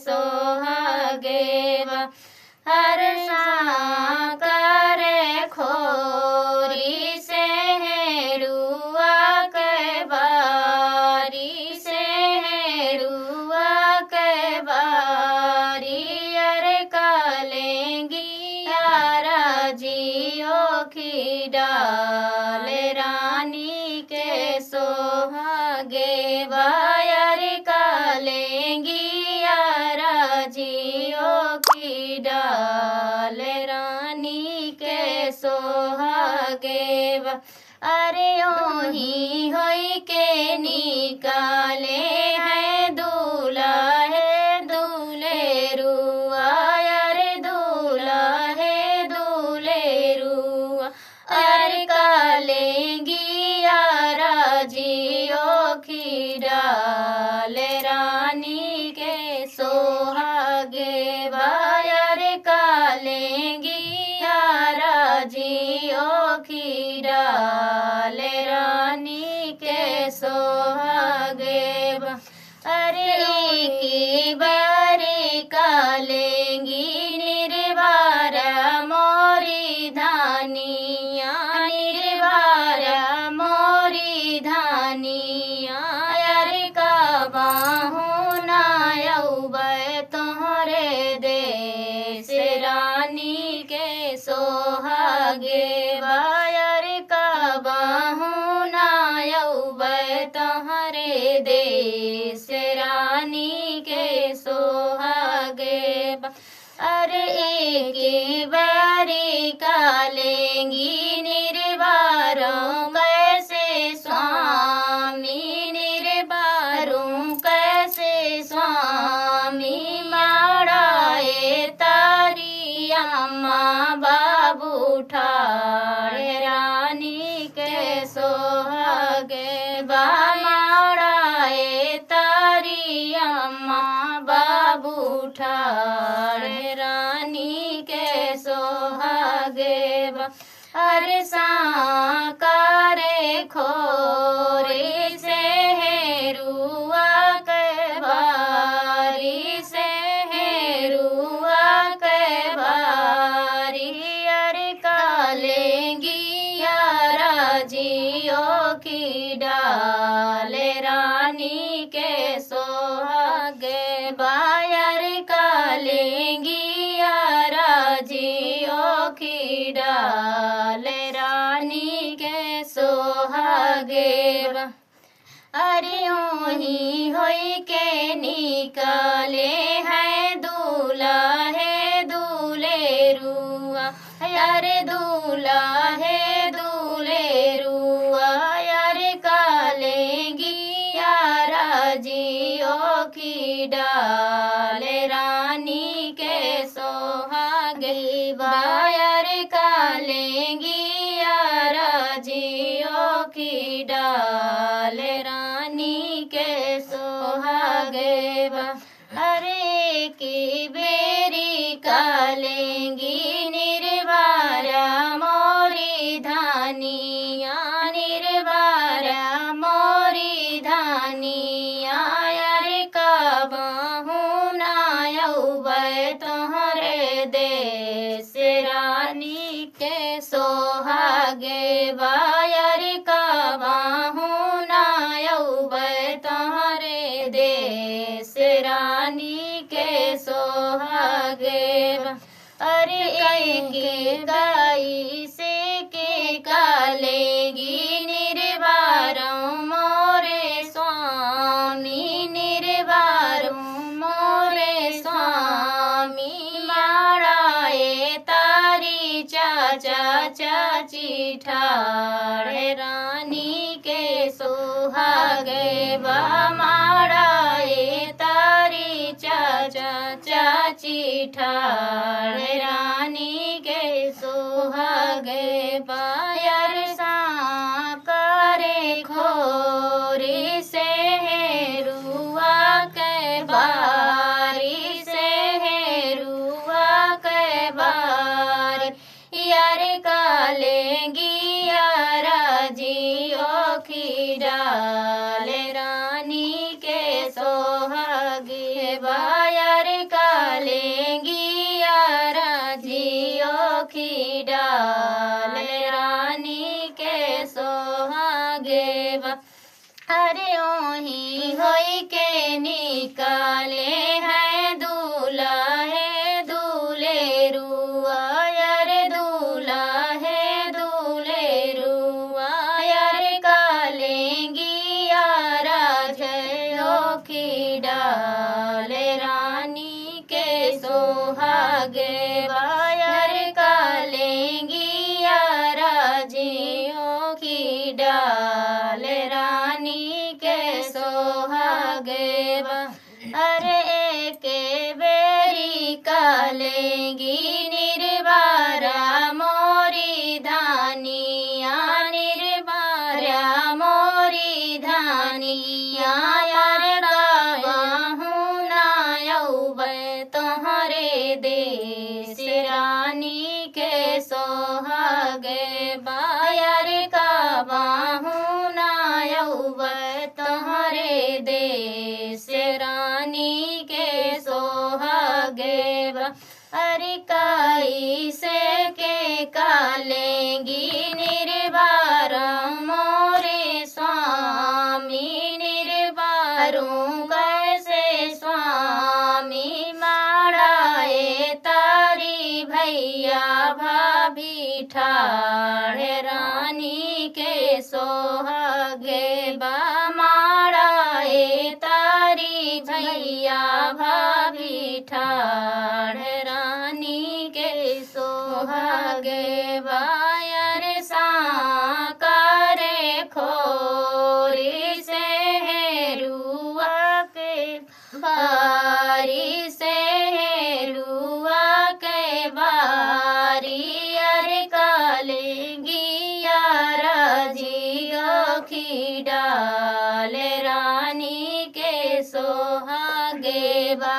सोहागे बा हर करे खोरी से रुआ के बारी से रुआ के बारी अरे कालेंगी यारा जियो की डाल रानी के सोहागे बायर कालेंगी यारा जियो की डाल रानी के सोहागे बा अरे ओही होई के निकाले है दूल्हा है दूल्हे रुआ अरे दूल्हा है दूल्हे रुआ अरे कालेंगी यारा जियो की डाल रानी के सोहागे बायर कालेंगी यारा जियो की डाल रानी के सोहागे बा अरे की बारी कालेंगी निर्वारा मोरी धानिया निर्वारा मोरी धानिया अरे का बाहू नायौबे तोहरे देश रानी के सोहागे बायर का बाहू नायौबे तोहरे देश रानी के सोहागे बा अरे एक बारी कालेंगी निर्वारों कैसे स्वामी निर्वारों कैसे स्वामी माड़ाए तारी अम्मा बाबू ठाड़े रानी के सोहागे बा माड़ाए तारी अम्मा बाबू ठाड़े रानी के सोहागे बा अरे साकारे खोरे से रुआ के बारी से रुआ के बारी अरे कालेंगी यारा जियो की डाल रानी के सोहागे बायर कालेंगी यारा जियो की डाल रानी के सोहागे बा अरे ओही होई के निकाले है दूल्हे रुआ अरे दूल्हा है दूल्हे रुआ अरे कालेंगी यारा जियो की डाल रानी के सोहागे बायर कालेंगी यारा जियो की डाल रानी के सोहागे बा अरे की बेरी कालेंगी निर्वारा मोरी धानिया निर्वारा मोरी धानिया अरे का बाहू नायौबे तोहरे देश रानी के सोहागे बायर का बाहू नायौबे तोहरे देश रानी के सोहागे बा अरे के गाई से के कालेंगी निर्वारों मोरे स्वामी निर्वारों मोरे स्वामी माड़ाए तारी चाचा चाची ठाड़े रानी के सोहागे बा माड़ाए तारी चाचा चाची ठाड़े रानी के सोहागे बायर साकारे खोरी से रुआ के बारी से रुआ के बारी यार कालेंगी यारा जियो की डाल रानी के सोहागे बायर निकाले हैं दूल्हा है दूल्हे रुआ यार दूल्हा है दूल्हे रुआ यार कालेंगी यारा जयो की डाल रानी के सोहागे वायर कालेंगी यारा जियो की डाल रानी के सोहागे बा अरे एक बेरी कालेंगी निर्बारा मोरी धानिया निर्बारा मोरी धानिया यार गाहूँ नायब तुम्हारे देश रानी के सोहागे बायर का बाहूँ नायब तुम्हारे देश रानी के सोहागे बा अरे काई से के कालेंगी निर्बार मोरे स्वामी निर्बारों कैसे स्वामी माड़ाए तारी भैया भाभी ठाड़ रानी के सोहागे बा माड़ाए तारी भैया भाभी ठाड़ रानी के सोहागे बायर साकारे खोरी से रुआ के बारी से रुआ के बारी अरे कालेंगी यारा जियो की डाल रानी के सोहागे बा